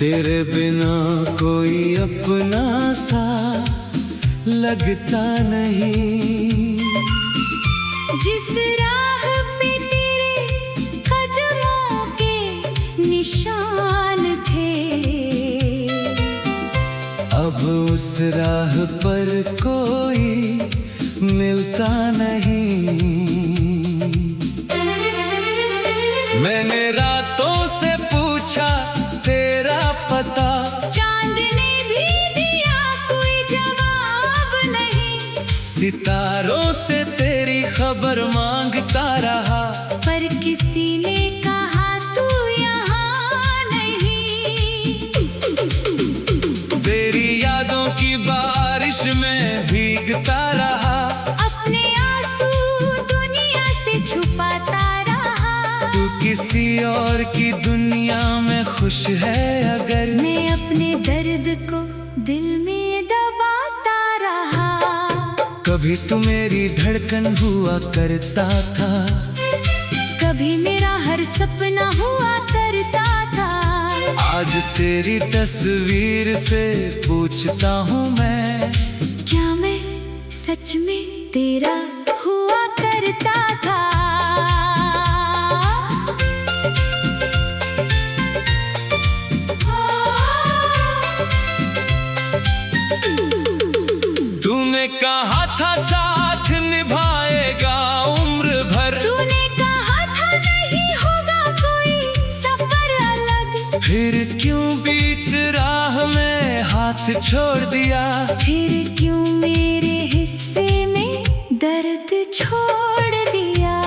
तेरे बिना कोई अपना सा लगता नहीं। जिस राह पे तेरे कदमों के निशान थे, अब उस राह पर कोई मिलता नहीं। मैंने रातों से पूछा तेरा पता, चांद ने भी दिया कोई जवाब नहीं। सितारों से तेरी खबर मांगता रहा, पर किसी ने कहा तू यहाँ नहीं। तेरी यादों की बारिश में भीगता रहा, अपने आंसू दुनिया से छुपाता रहा। तू किसी और की दुनिया में खुश है अगर, मैं अपने दर्द को दिल में दबाता रहा। कभी तू मेरी धड़कन हुआ करता था, कभी मेरा हर सपना हुआ करता था। आज तेरी तस्वीर से पूछता हूँ मैं, क्या मैं सच में तेरा हुआ करता था? तूने कहा था साथ निभाएगा उम्र भर, तूने कहा था नहीं होगा कोई सफर अलग। फिर क्यों बीच राह में हाथ छोड़ दिया? फिर क्यों मेरे हिस्से में दर्द छोड़ दिया?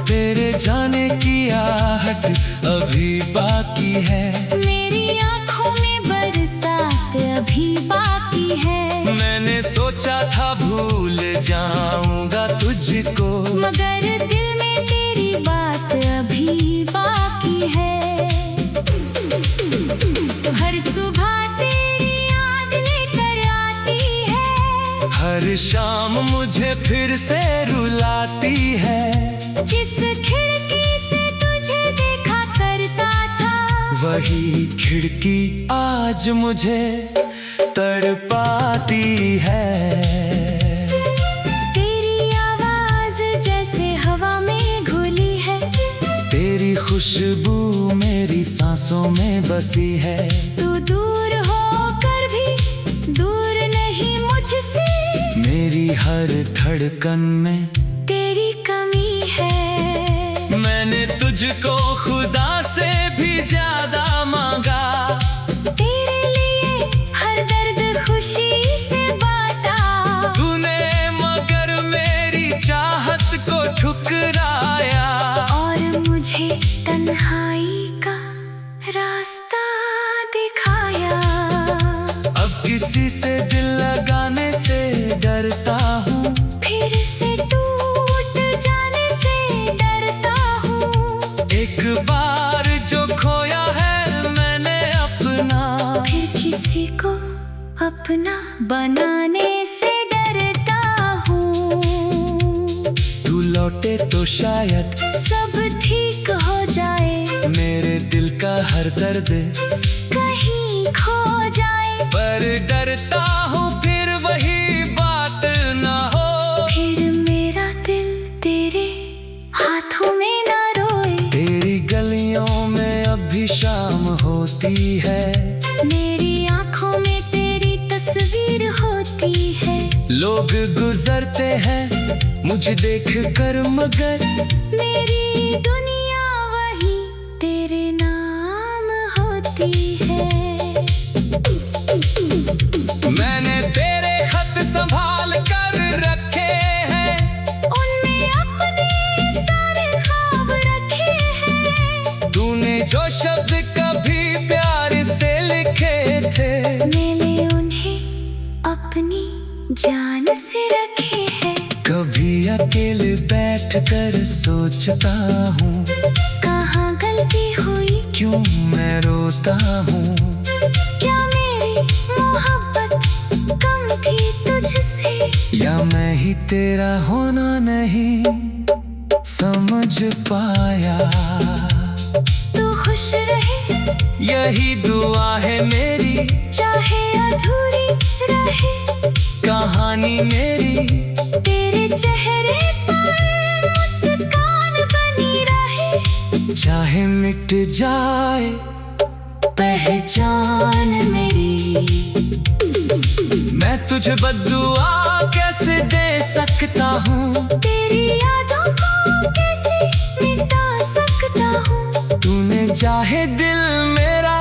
तेरे जाने की आहट अभी बाकी है, मेरी आंखों में बरसात अभी बाकी है। मैंने सोचा था भूल जाऊंगा तुझको, मगर दिल में तेरी बात अभी बाकी है। हर सुबह तेरी याद लेकर आती है, हर शाम मुझे फिर से रुलाती है। जिस खिड़की से तुझे देखा करता था, वही खिड़की आज मुझे तड़पाती है। तेरी आवाज जैसे हवा में घुली है, तेरी खुशबू मेरी सांसों में बसी है। तू दूर होकर भी दूर नहीं मुझसे, मेरी हर धड़कन में तेरी कमी है। मैंने तुझको खुदा से भी ज्यादा मांगा, तेरे लिए हर दर्द खुशी से बांटा। तूने मगर मेरी चाहत को ठुकराया, और मुझे तन्हाई का रास्ता दिखाया। अब किसी से दिल लगाने से डरता हूँ, फिर से टूट जाने से डरता हूँ। एक बार जो खोया है मैंने अपना, फिर किसी को अपना बनाने से डरता हूँ। तू लौटे तो शायद सब ठीक हो जाए, मेरे दिल का हर दर्द कहीं खो जाए। पर डरता हूँ फिर वही बात ना हो, फिर मेरा दिल तेरे हाथों में ना रोए। तेरी गलियों में अब भी शाम होती है, मेरी आंखों में तेरी तस्वीर होती है। लोग गुजरते हैं मुझे देख कर मगर, मेरी दुनिया वही तेरे नाम होती है। मैंने तेरे खत संभाल कर रखे हैं, उनमें अपने सारे ख्वाब रखे हैं। तूने जो शब्द कभी प्यार से लिखे थे, मैंने उन्हें अपनी जान से रखे हैं। कभी अकेले बैठ कर सोचता हूँ, कहाँ गलती हुई, क्यों मैं रोता हूँ। क्या मेरी मोहब्बत कम थी तुझसे, या मैं ही तेरा होना नहीं समझ पाया। तू खुश रहे, यही दुआ है मेरी। चाहे अधूरी रहे कहानी मेरी, तेरे चेहरे पर मुस्कान बनी रहे। चाहे मिट जाए पहचान मेरी, मैं तुझे बद्दुआ कैसे दे सकता हूँ। तेरी यादों को कैसे मिटा सकता हूँ। तूने चाहे दिल मेरा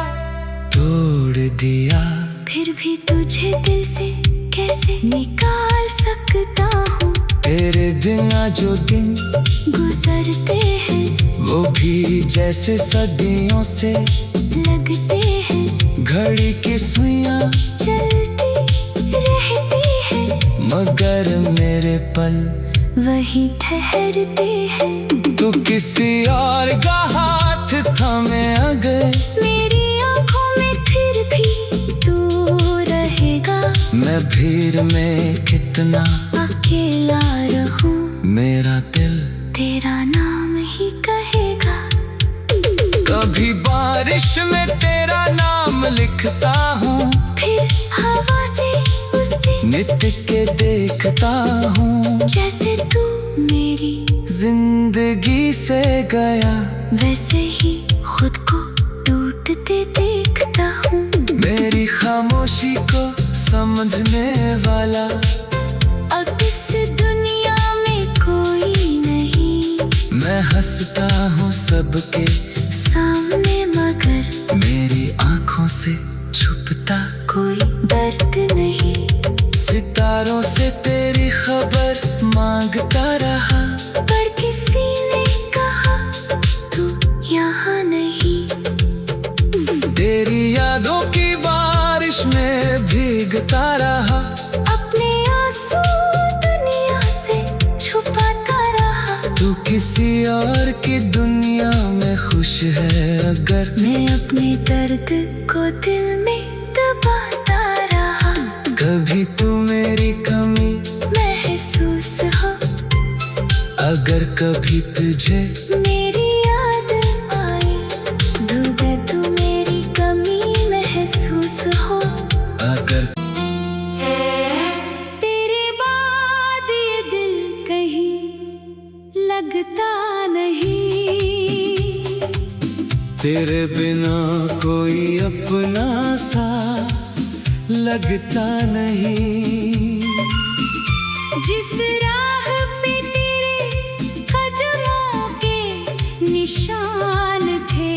तोड़ दिया, फिर भी तुझे दिल से कैसे निकाल सकता हूँ। तेरे दिन जो दिन गुजरते हैं वो भी जैसे सदियों से लगते हैं, घड़ी की सुइयां चलती रहती है मगर मेरे पल वही ठहरते हैं। तू किसी और का हाथ थामे अगर मेरी आंखों में फिर भी तू रहेगा। मैं भीड़ में कितना अकेला रहूं, मेरा दिल तेरा नाम ही कहेगा। कभी बारिश में तेरा नाम लिखता हूँ, फिर हवा से उसे नित के देखता हूँ। जैसे तू मेरी जिंदगी से गया वैसे ही खुद को टूटते देखता हूँ। मेरी खामोशी को समझने वाला अब इस दुनिया में कोई नहीं। मैं हंसता हूँ सबके सामने मगर मेरी आंखों से छुपता कोई दर्द नहीं। सितारों से तेरी खबर मांगता रहा, पर किसी ने कहा तू यहाँ नहीं। तेरी यादों की बारिश में भीगता रहा, अपने आंसू दुनिया से छुपाता रहा। तू किसी और की दुनिया में खुश है अगर मैं अपने दर्द को दिल में दबाता रहा। कभी तू मेरी कमी महसूस हो, अगर कभी तुझे मेरी याद आए, डूबे तू मेरी कमी महसूस हो। अगर तेरे बाद ये दिल कहीं लगता नहीं। तेरे बिना कोई अपना सा लगता नहीं। जिस राह पे तेरे कदमों के निशान थे,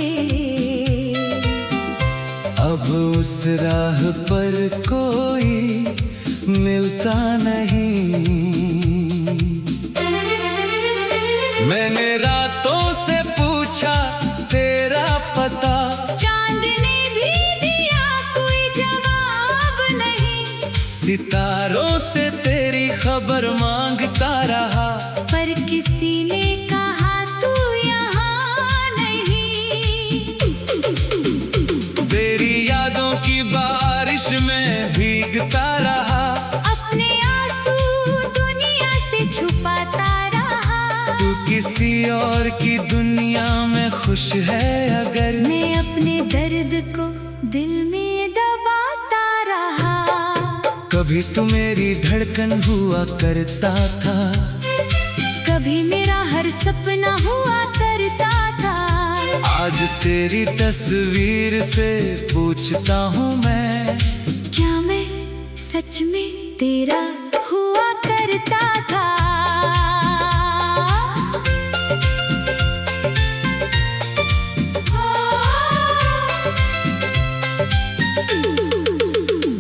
अब उस राह पर कोई मिलता नहीं। मैंने रातों से पूछा तेरा पता, चांद ने भी दिया कोई जवाब नहीं। सितारों से तेरी खबर मांगता रहा, पर किसी ने कहा तू यहाँ नहीं। तेरी यादों की बारिश में भीगता रहा, अपने आंसू दुनिया से छुपाता रहा। तू किसी और की दुनिया में खुश है अगर मैं अपने दर्द को दिल में दबाता रहा। कभी तू मेरी धड़कन हुआ करता था, कभी मेरा हर सपना हुआ करता था। आज तेरी तस्वीर से पूछता हूँ मैं, क्या मैं सच में तेरा हुआ करता था।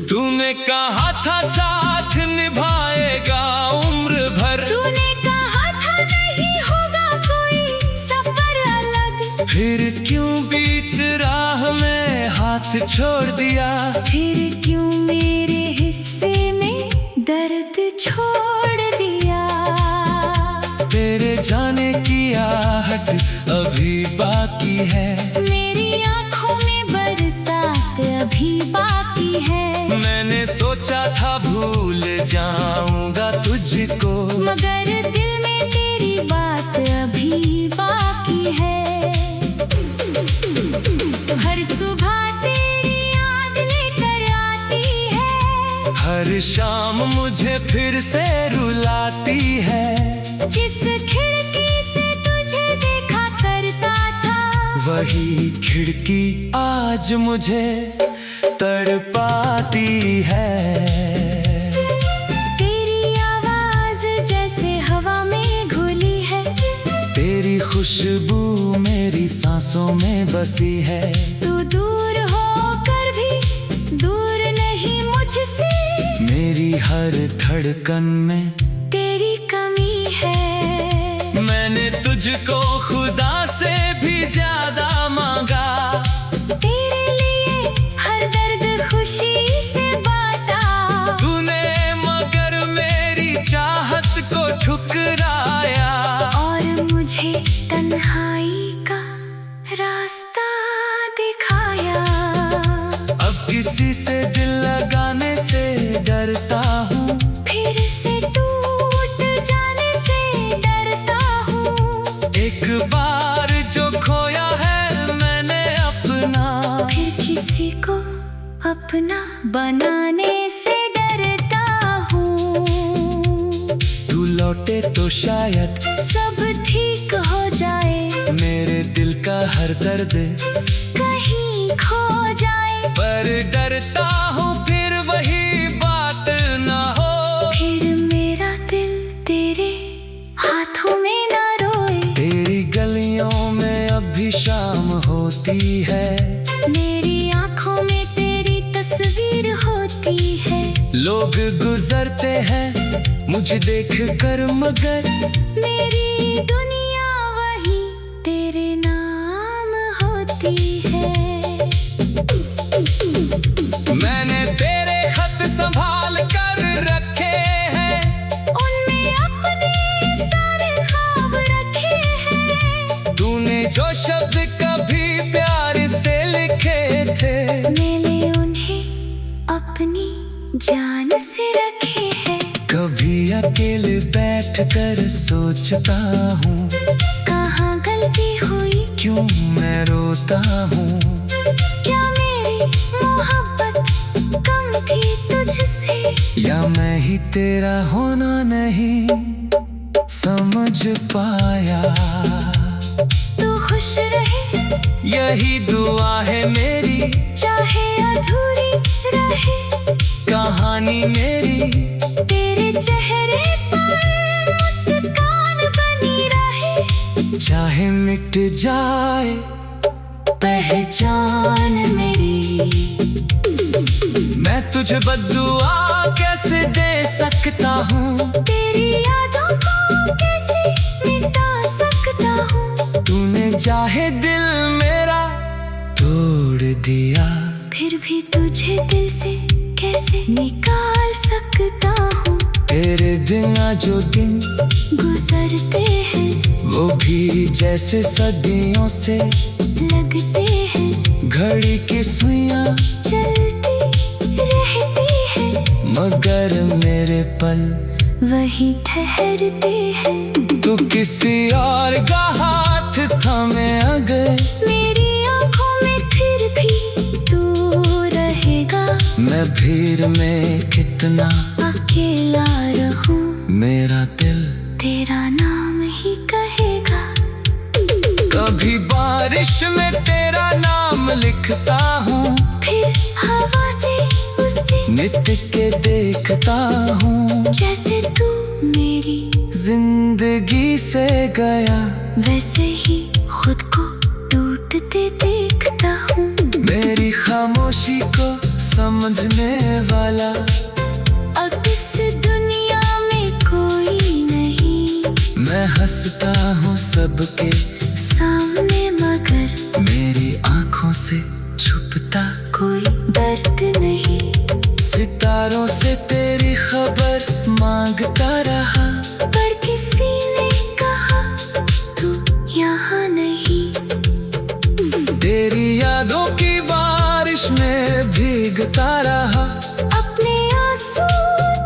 तूने कहा था साथ निभाएगा उम्र भर, तूने कहा था नहीं होगा कोई सफर अलग। फिर क्यों बीच राह में हाथ छोड़ दिया। फिर क्यों मेरे हिस्से में दर्द छोड़ दिया। तेरे जाने की आहट अभी बाकी है, मेरी आंखों में बरसात अभी बाकी है। मैंने सोचा था भूल जाऊंगा तुझको, मगर दिल में तेरी बात अभी बाकी है। शाम मुझे फिर से रुलाती है। जिस खिड़की से तुझे देखा करता था, वही खिड़की आज मुझे तड़पाती है। तेरी आवाज जैसे हवा में घुली है, तेरी खुशबू मेरी सांसों में बसी है। तू दूर होकर भी दूर नहीं मुझसे, मेरी हर धड़कन में तेरी कमी है। मैंने तुझको खुदा से भी ज्यादा मांगा, तेरे लिए हर दर्द खुशी से बांटा। तूने मगर मेरी चाहत को ठुकराया, और मुझे तन्हाई का रास्ता दिखाया। अब किसी से दिल लगाने से डरता हूँ, फिर से टूट जाने से डरता हूँ। एक बार जो खोया है मैंने अपना, फिर किसी को अपना बनाने से डरता हूँ। तू लौटे तो शायद सब ठीक हो जाए, मेरे दिल का हर दर्द कहीं खो जाए। पर डरता हूँ फिर वही बात ना हो, फिर मेरा दिल तेरे हाथों में ना रोए। तेरी गलियों में अब भी शाम होती है, मेरी आंखों में तेरी तस्वीर होती है। लोग गुजरते हैं मुझे देख कर मगर मेरी दुनिया वही तेरे नाम होती है। मैंने तेरे खत संभाल कर रखे हैं, उनमें अपने सारे ख्वाब रखे हैं। तूने जो शब्द कभी प्यार से लिखे थे, मैंने उन्हें अपनी जान से रखे हैं। कभी अकेले बैठ कर सोचता हूँ, कहाँ गलती हुई, क्यों मैं रोता हूँ। क्या मेरी मोहब्बत कम थी तुझसे, या मैं ही तेरा होना नहीं समझ पाया। तू खुश रहे यही दुआ है मेरी, चाहे अधूरी रहे कहानी मेरी। तेरे चेहरे पर मुस्कान बनी रहे, चाहे मिट जाए पहचान मेरी। मैं तुझे बद्दुआ कैसे दे सकता हूँ, तेरी यादों को कैसे मिटा सकता हूँ। तूने चाहे दिल मेरा तोड़ दिया, फिर भी तुझे दिल से कैसे निकाल सकता हूँ। तेरे दिन जो दिन गुजरते हैं वो भी जैसे सदियों से लगते हैं, घड़ी की सुइयां चलती रहती है। मगर मेरे पल वही ठहरते हैं। तू किसी और का हाथ थामे अगर, मेरी आंखों में फिर भी तू रहेगा। मैं भीड़ में कितना अकेला रहूं, मेरा दिल तेरा नाम ही कहेगा। कभी बारिश में तेरा नाम लिखता हूँ, फिर हवा से उसे नित के देखता हूँ। जैसे तू मेरी जिंदगी से गया, वैसे ही खुद को टूटते देखता हूँ। मेरी खामोशी को समझने वाला अब इस दुनिया में कोई नहीं। मैं हंसता हूँ सबके सामने मगर मेरी आंखों से छुपता कोई दर्द नहीं। सितारों से तेरी खबर मांगता रहा, पर किसी ने कहा तू यहाँ नहीं। तेरी यादों की बारिश में भीगता रहा, अपने आंसू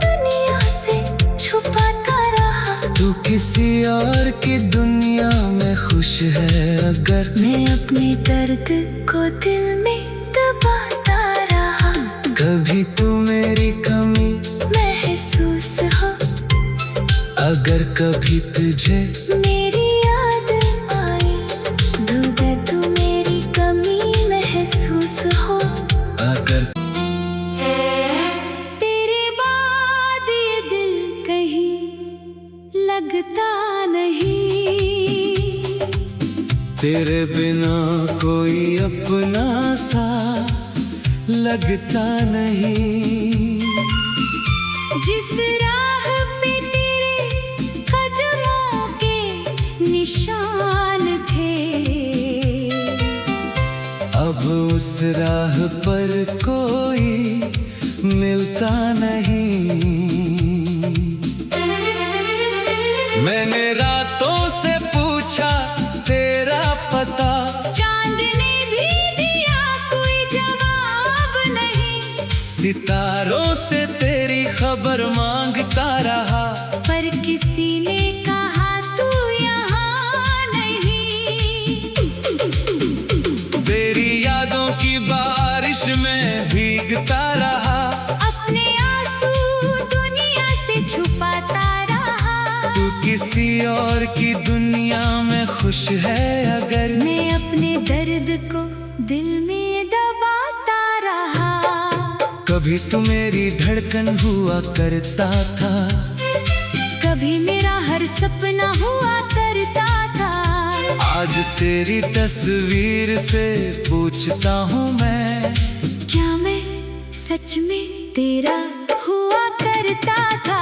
दुनिया से छुपाता रहा। तू किसी और की दुनिया में खुश है अगर, मैं अपने दर्द को दिल में दबाता रहा। कभी तू मेरी कमी महसूस हो। अगर कभी तुझे मेरी याद आए, डूबे तू मेरी कमी महसूस हो। अगर तेरे बाद ये दिल कहीं लगता नहीं, तेरे बिना कोई अपना सा लगता नहीं। जिस राह पे तेरे कदमों के निशान थे, अब उस राह पर कोई मिलता नहीं। मैंने रातों से पूछा तेरा पता, चांद ने भी दिया कोई जवाब नहीं। सितारों से तेरी खबर मांगता रहा, पर किसी ने कहा तू यहाँ नहीं। तेरी यादों की बारिश में भीगता रहा, अपने आंसू दुनिया से छुपाता रहा। तू किसी और की दुनिया में खुश है अगर, मैं अपने दर्द को दिल में दबाता रहा। कभी तू मेरी धड़कन हुआ करता था, कभी मेरा हर सपना हुआ करता था। आज तेरी तस्वीर से पूछता हूँ मैं, क्या मैं सच में तेरा हुआ करता था।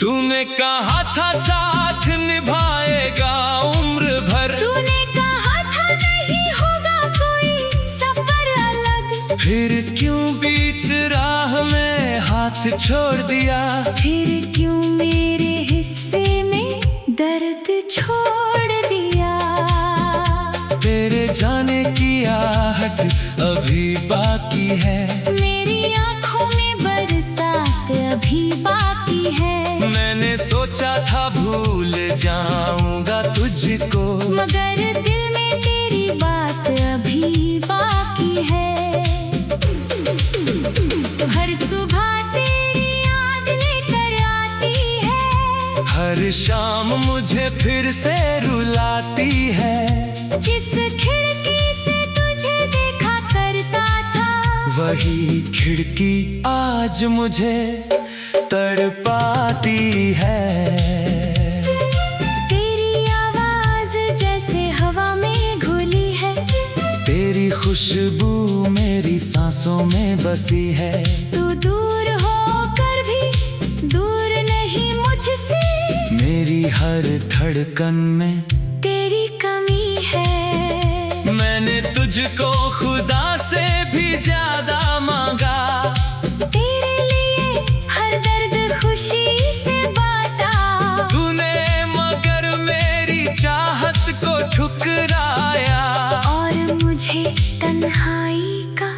तूने कहा था साथ निभाएगा उम्र भर, तूने कहा था नहीं होगा कोई सफर अलग। फिर क्यों बीच राह में हाथ छोड़ दिया, फिर क्यों मेरे हिस्से में दर्द छोड़ दिया। तेरे जाने की आहट अभी बाकी है, मेरी आंखों में बरसात अभी बाकी है। मैंने सोचा था भूल जाऊंगा तुझको, मगर दिल में तेरी बात अभी बाकी है। हर सुबह तेरी याद लेकर आती है, हर शाम मुझे फिर से रुलाती है। जिस खिड़की से तुझे देखा करता था, वही खिड़की आज मुझे तड़पाती है। तेरी आवाज जैसे हवा में घुली है, तेरी खुशबू मेरी सांसों में बसी है। तू दूर होकर भी दूर नहीं मुझसे, मेरी हर धड़कन में तेरी कमी है। मैंने तुझको खुदा से भी ज्यादा मांगा, तेरे लिए हर दर्द खुशी से बांटा। तूने मगर मेरी चाहत को ठुकराया, और मुझे तन्हाई का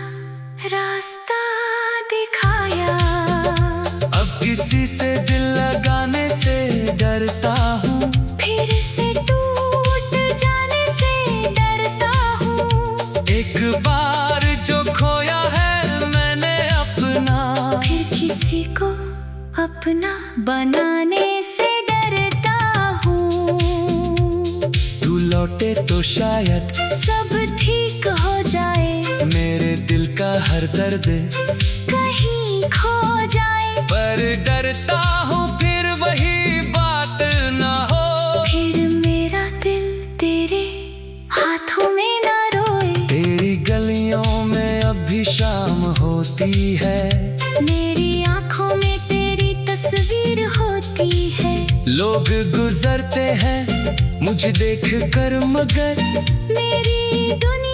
रास्ता दिखाया। अब किसी से दिल लगाने से डरता हूँ, फिर से टूट जाने से डरता हूँ। एक बार जो खोया है मैंने अपना, फिर किसी को अपना बनाने से डरता हूँ। तू लौटे तो शायद सब ठीक हो जाए, मेरे दिल का हर दर्द कहीं खो जाए। पर डरता हूँ फिर वही बात ना हो, फिर मेरा दिल तेरे हाथों में ना रोए। तेरी गलियों में अब भी शाम होती है, मेरी आंखों में तेरी तस्वीर होती है। लोग गुजरते हैं मुझे देख कर मगर मेरी दुनिया